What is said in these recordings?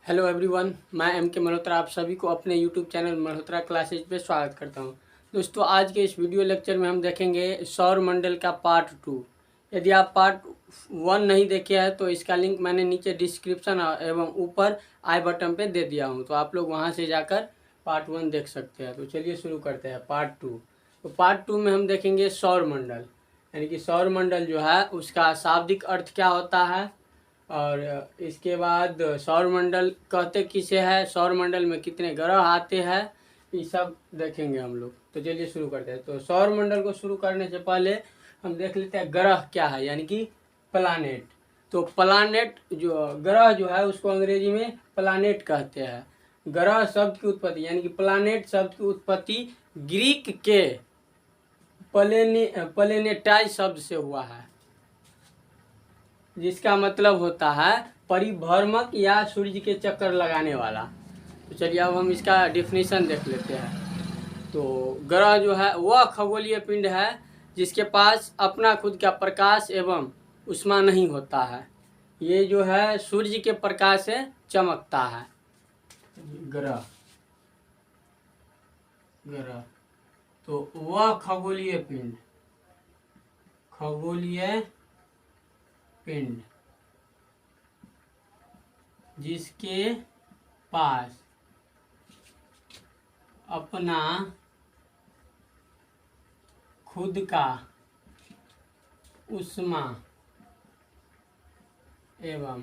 Hello everyone, मैं M के मल्होत्रा आप सभी को अपने यूट्यूब चैनल मल्होत्रा क्लासेज पे स्वागत करता हूं। दोस्तों, आज के इस वीडियो लेक्चर में हम देखेंगे सौर मंडल का पार्ट 2। यदि आप पार्ट 1 नहीं देखे हैं तो इसका लिंक मैंने नीचे डिस्क्रिप्शन एवं ऊपर आई बटन पे दे दिया हूँ, तो आप लोग वहाँ से जाकर पार्ट 1 देख सकते हैं। तो चलिए शुरू करते हैं पार्ट 2। तो पार्ट 2 में हम देखेंगे सौर मंडल, यानी कि सौर मंडल जो है उसका शाब्दिक अर्थ क्या होता है, और इसके बाद सौर मंडल कहते किसे है, सौर मंडल में कितने ग्रह आते हैं, ये सब देखेंगे हम लोग। तो चलिए शुरू करते हैं। तो सौर मंडल को शुरू करने से पहले हम देख लेते हैं ग्रह क्या है, यानी कि प्लानेट। तो प्लानेट जो ग्रह जो है उसको अंग्रेजी में प्लानेट कहते हैं। ग्रह शब्द की उत्पत्ति यानी कि प्लानेट शब्द की उत्पत्ति ग्रीक के प्लेनेटाइज शब्द से हुआ है, जिसका मतलब होता है परिभ्रमक या सूर्य के चक्कर लगाने वाला। तो चलिए अब हम इसका डेफिनेशन देख लेते हैं। तो ग्रह जो है वह खगोलीय पिंड है जिसके पास अपना खुद का प्रकाश एवं उष्मा नहीं होता है। ये जो है सूर्य के प्रकाश से चमकता है। ग्रह ग्रह तो वह खगोलीय पिंड जिसके पास अपना खुद का उष्मा एवं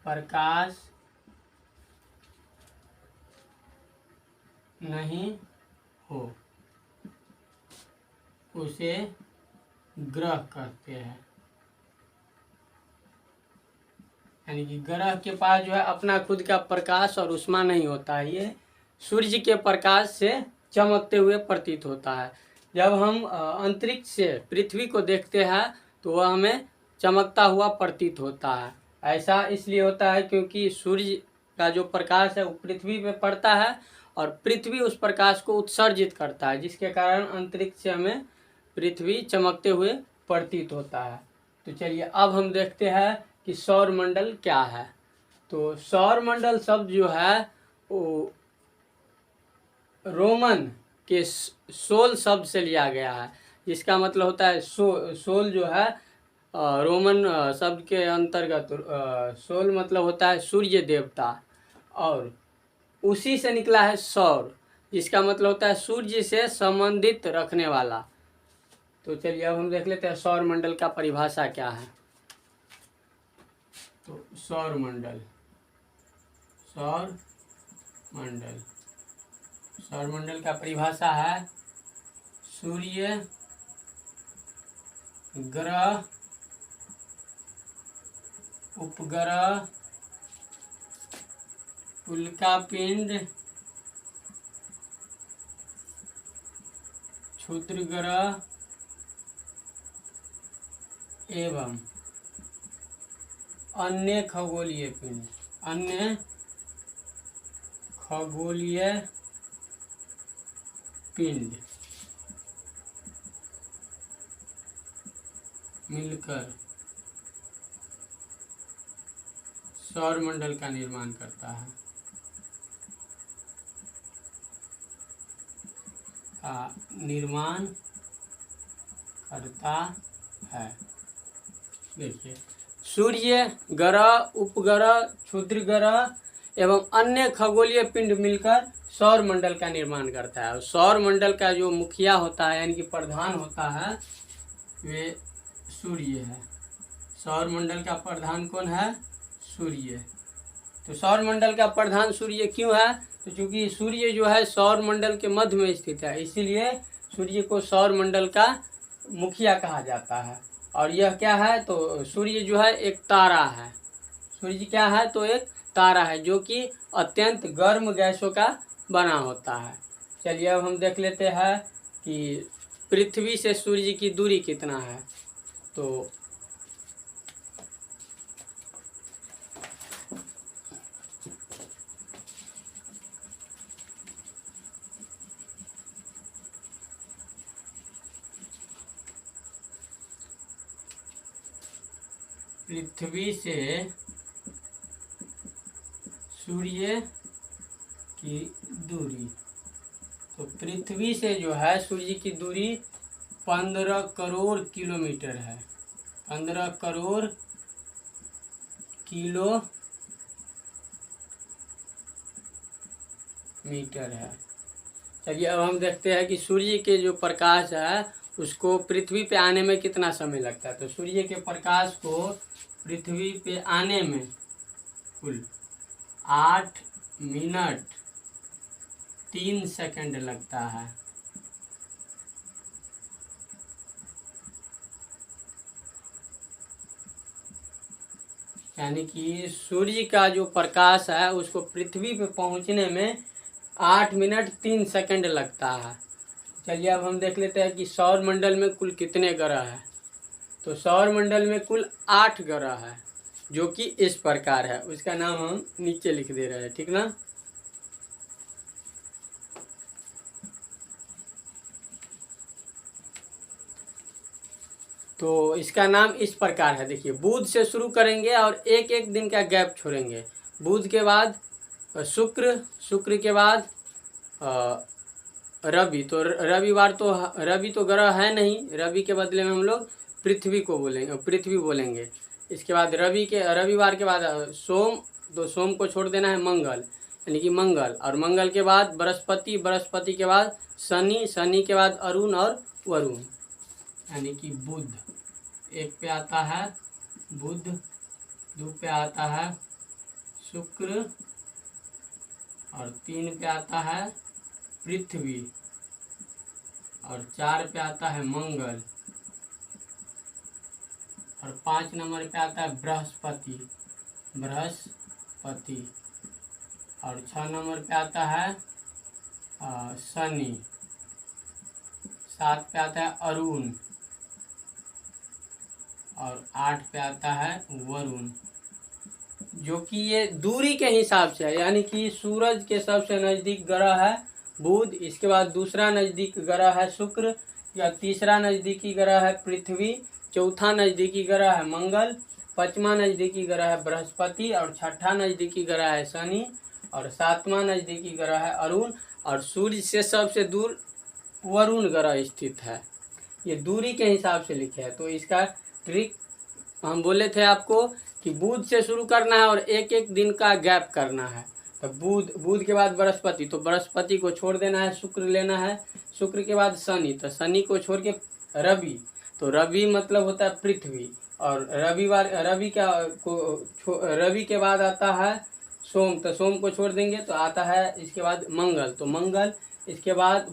प्रकाश नहीं हो, उसे ग्रह कहते हैं। यानी कि ग्रह के पास जो है अपना खुद का प्रकाश और उष्मा नहीं होता है, ये सूर्य के प्रकाश से चमकते हुए प्रतीत होता है। जब हम अंतरिक्ष से पृथ्वी को देखते हैं तो वह हमें चमकता हुआ प्रतीत होता है। ऐसा इसलिए होता है क्योंकि सूर्य का जो प्रकाश है वो पृथ्वी पे पड़ता है और पृथ्वी उस प्रकाश को उत्सर्जित करता है, जिसके कारण अंतरिक्ष से हमें पृथ्वी चमकते हुए प्रतीत होता है। तो चलिए अब हम देखते हैं कि सौर मंडल क्या है। तो सौर मंडल शब्द जो है वो रोमन के सोल शब्द से लिया गया है, जिसका मतलब होता है सोल जो है रोमन शब्द के अंतर्गत सोल मतलब होता है सूर्य देवता, और उसी से निकला है सौर, जिसका मतलब होता है सूर्य से संबंधित रखने वाला। तो चलिए अब हम देख लेते हैं सौर मंडल का परिभाषा क्या है। तो सौर मंडल का परिभाषा है सूर्य, ग्रह, उपग्रह, उल्कापिंड, क्षुद्र ग्रह एवं अन्य खगोलीय पिंड मिलकर सौर मंडल का निर्माण करता है। देखिए, सूर्य, ग्रह, उपग्रह, क्षुद्र ग्रह एवं अन्य खगोलीय पिंड मिलकर सौर मंडल का निर्माण करता है। और सौर मंडल का जो मुखिया होता है यानी कि प्रधान होता है वे सूर्य है। सौर मंडल का प्रधान कौन है? सूर्य। तो सौर मंडल का प्रधान सूर्य क्यों है? तो चूंकि सूर्य जो है सौर मंडल के मध्य में स्थित है, इसीलिए सूर्य को सौर मंडल का मुखिया कहा जाता है। और यह क्या है? तो सूर्य जो है एक तारा है। सूर्य क्या है? तो एक तारा है जो कि अत्यंत गर्म गैसों का बना होता है। चलिए अब हम देख लेते हैं कि पृथ्वी से सूर्य की दूरी कितना है। तो पृथ्वी से सूर्य की दूरी, तो पृथ्वी से जो है सूर्य की दूरी 15 करोड़ किलोमीटर है, 15 करोड़ किलोमीटर है। चलिए अब हम देखते हैं कि सूर्य के जो प्रकाश है उसको पृथ्वी पे आने में कितना समय लगता है। तो सूर्य के प्रकाश को पृथ्वी पे आने में कुल 8 मिनट 3 सेकंड लगता है। यानी कि सूर्य का जो प्रकाश है उसको पृथ्वी पे पहुंचने में 8 मिनट 3 सेकंड लगता है। चलिए अब हम देख लेते हैं कि सौर मंडल में कुल कितने ग्रह हैं। तो सौर मंडल में कुल 8 ग्रह है, जो कि इस प्रकार है। उसका नाम हम नीचे लिख दे रहे हैं, ठीक ना। तो इसका नाम इस प्रकार है, देखिए बुध से शुरू करेंगे और एक एक दिन का गैप छोड़ेंगे। बुध के बाद शुक्र के बाद रवि, तो रवि तो ग्रह है नहीं, रवि के बदले में हम लोग पृथ्वी बोलेंगे। इसके बाद रविवार के बाद सोम, तो सोम को छोड़ देना है मंगल, यानी कि मंगल। और मंगल के बाद बृहस्पति के बाद शनि के बाद अरुण और वरुण, यानी कि बुध। एक पे आता है बुध, 2 पे आता है शुक्र और 3 पे आता है पृथ्वी और 4 पे आता है मंगल और 5 नंबर पे आता है बृहस्पति और 6 नंबर पे आता है शनि, 7 पे आता है अरुण और 8 पे आता है वरुण। जो कि ये दूरी के हिसाब से है, यानी कि सूरज के सबसे नज़दीक ग्रह है बुध, इसके बाद दूसरा नज़दीक ग्रह है शुक्र, या तीसरा नज़दीकी ग्रह है पृथ्वी, चौथा नज़दीकी ग्रह है मंगल, 5वां नज़दीकी ग्रह है बृहस्पति और 6ठा नज़दीकी ग्रह है शनि और 7वां नज़दीकी ग्रह है अरुण और सूर्य से सबसे दूर वरुण ग्रह स्थित है। ये दूरी के हिसाब से लिखे है। तो इसका ट्रिक हम बोले थे आपको कि बुध से शुरू करना है और एक एक दिन का गैप करना है। तो बुध के बाद बृहस्पति, तो बृहस्पति को छोड़ देना है, शुक्र लेना है, शुक्र के बाद शनि, तो शनि को छोड़ के रवि, तो रवि मतलब होता है पृथ्वी, और रवि के बाद आता है सोम, तो सोम को छोड़ देंगे तो आता है इसके बाद मंगल, तो मंगल, इसके बाद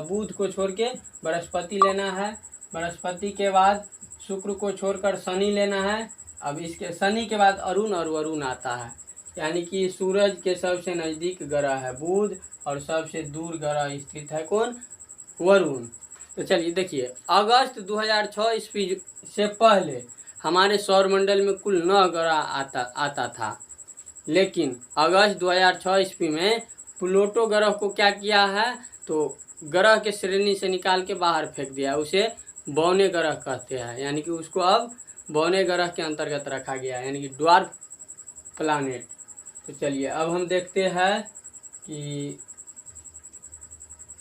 बुध को छोड़ के बृहस्पति लेना है, बृहस्पति के बाद शुक्र को छोड़कर शनि लेना है। अब इसके शनि के बाद अरुण और वरुण आता है, यानी कि सूरज के सबसे नज़दीक ग्रह है बुध और सबसे दूर ग्रह स्थित है कौन, वरुण। तो चलिए देखिए, अगस्त 2006 ईस्वी से पहले हमारे सौर मंडल में कुल 9 ग्रह आता था, लेकिन अगस्त 2006 ईस्वी में प्लूटो ग्रह को क्या किया है, तो ग्रह के श्रेणी से निकाल के बाहर फेंक दिया, उसे बौने ग्रह कहते हैं, यानी कि उसको अब बौने ग्रह के अंतर्गत रखा गया है, यानी कि ड्वार्फ प्लानेट। तो चलिए अब हम देखते हैं कि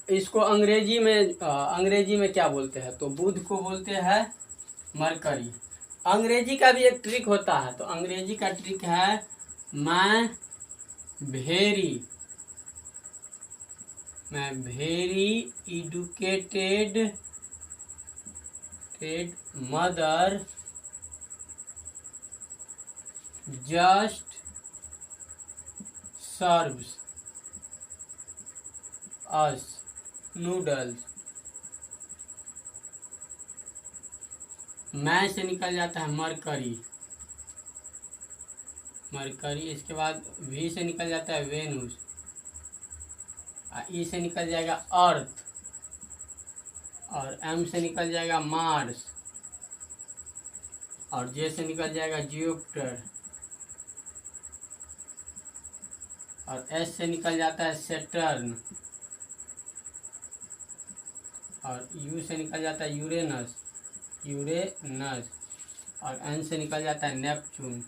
इसको अंग्रेजी में क्या बोलते हैं। तो बुध को बोलते हैं मरकरी। अंग्रेजी का भी एक ट्रिक होता है, तो अंग्रेजी का ट्रिक है मैं very educated mother just serves us noodles. मैं से निकल जाता है मरकरी, इसके बाद वी से निकल जाता है वेनुस, ई से निकल जाएगा अर्थ और एम से निकल जाएगा मार्स और जे से निकल जाएगा जुपिटर और एस से निकल जाता है सैटर्न और यू से निकल जाता है यूरेनस और एन से निकल जाता है नेपच्यून।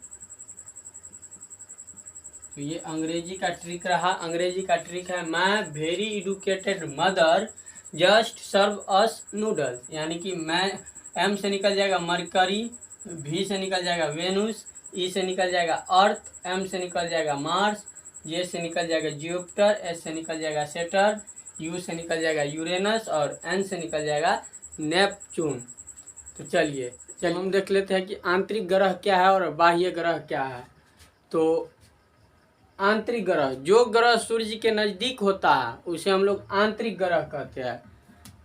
तो ये अंग्रेजी का ट्रिक रहा। अंग्रेजी का ट्रिक है मैं वेरी एडुकेटेड मदर जस्ट सर्व अस नूडल्स, यानी कि मैं एम से निकल जाएगा मरकरी, वी से निकल जाएगा वेनुस, ई से निकल जाएगा अर्थ, एम से निकल जाएगा मार्स, जे से निकल जाएगा जुपिटर, एस से निकल जाएगा सेटर, यू से निकल जाएगा यूरेनस और एन से निकल जाएगा नेपच्यून। तो चलिए हम देख लेते हैं कि आंतरिक ग्रह क्या है और बाह्य ग्रह क्या है। तो आंतरिक ग्रह, जो ग्रह सूर्य के नज़दीक होता है उसे हम लोग आंतरिक ग्रह कहते हैं।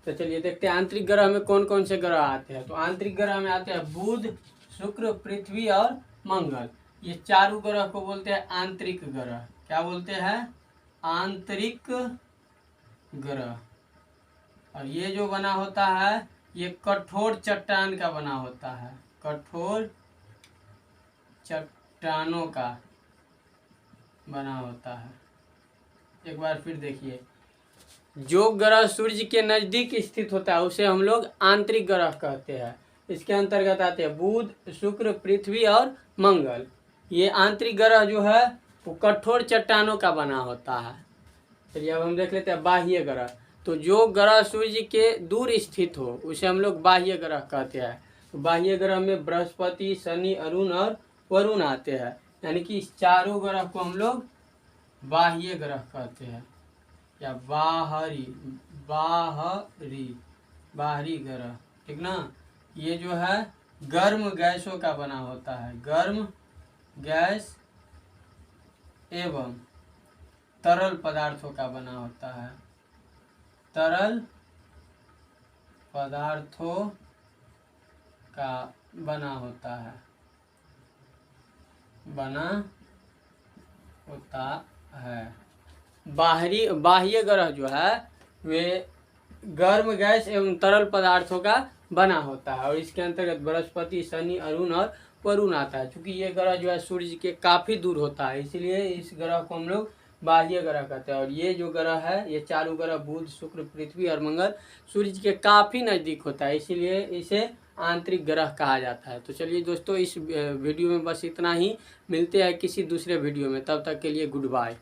तो चलिए देखते हैं आंतरिक ग्रह में कौन कौन से ग्रह आते हैं। तो आंतरिक ग्रह में आते हैं बुध, शुक्र, पृथ्वी और मंगल। ये चारों ग्रह को बोलते हैं आंतरिक ग्रह। क्या बोलते हैं? आंतरिक ग्रह। और ये जो बना होता है ये कठोर चट्टान का बना होता है, कठोर चट्टानों का बना होता है। एक बार फिर देखिए, जो ग्रह सूर्य के नज़दीक स्थित होता है उसे हम लोग आंतरिक ग्रह कहते हैं। इसके अंतर्गत आते हैं बुध, शुक्र, पृथ्वी और मंगल। ये आंतरिक ग्रह जो है वो कठोर चट्टानों का बना होता है। चलिए अब हम देख लेते हैं बाह्य ग्रह। तो जो ग्रह सूर्य के दूर स्थित हो उसे हम लोग बाह्य ग्रह कहते हैं। तो बाह्य ग्रह में बृहस्पति, शनि, अरुण और वरुण आते हैं, यानी कि इस चारों ग्रह को हम लोग बाह्य ग्रह कहते हैं या बाहरी ग्रह, ठीक ना। ये जो है गर्म गैसों का बना होता है, गर्म गैस एवं तरल पदार्थों का बना होता है, तरल पदार्थों का बना होता है, बना होता है। बाह्य ग्रह जो है वे गर्म गैस एवं तरल पदार्थों का बना होता है और इसके अंतर्गत बृहस्पति, शनि, अरुण और वरुण आता है। क्योंकि ये ग्रह जो है सूर्य के काफ़ी दूर होता है, इसलिए इस ग्रह को हम लोग बाह्य ग्रह कहते हैं। और ये जो ग्रह है, ये चारों ग्रह बुध, शुक्र, पृथ्वी और मंगल सूर्य के काफ़ी नज़दीक होता है, इसीलिए इसे आंतरिक ग्रह कहा जाता है। तो चलिए दोस्तों, इस वीडियो में बस इतना ही। मिलते हैं किसी दूसरे वीडियो में, तब तक के लिए गुड बाय।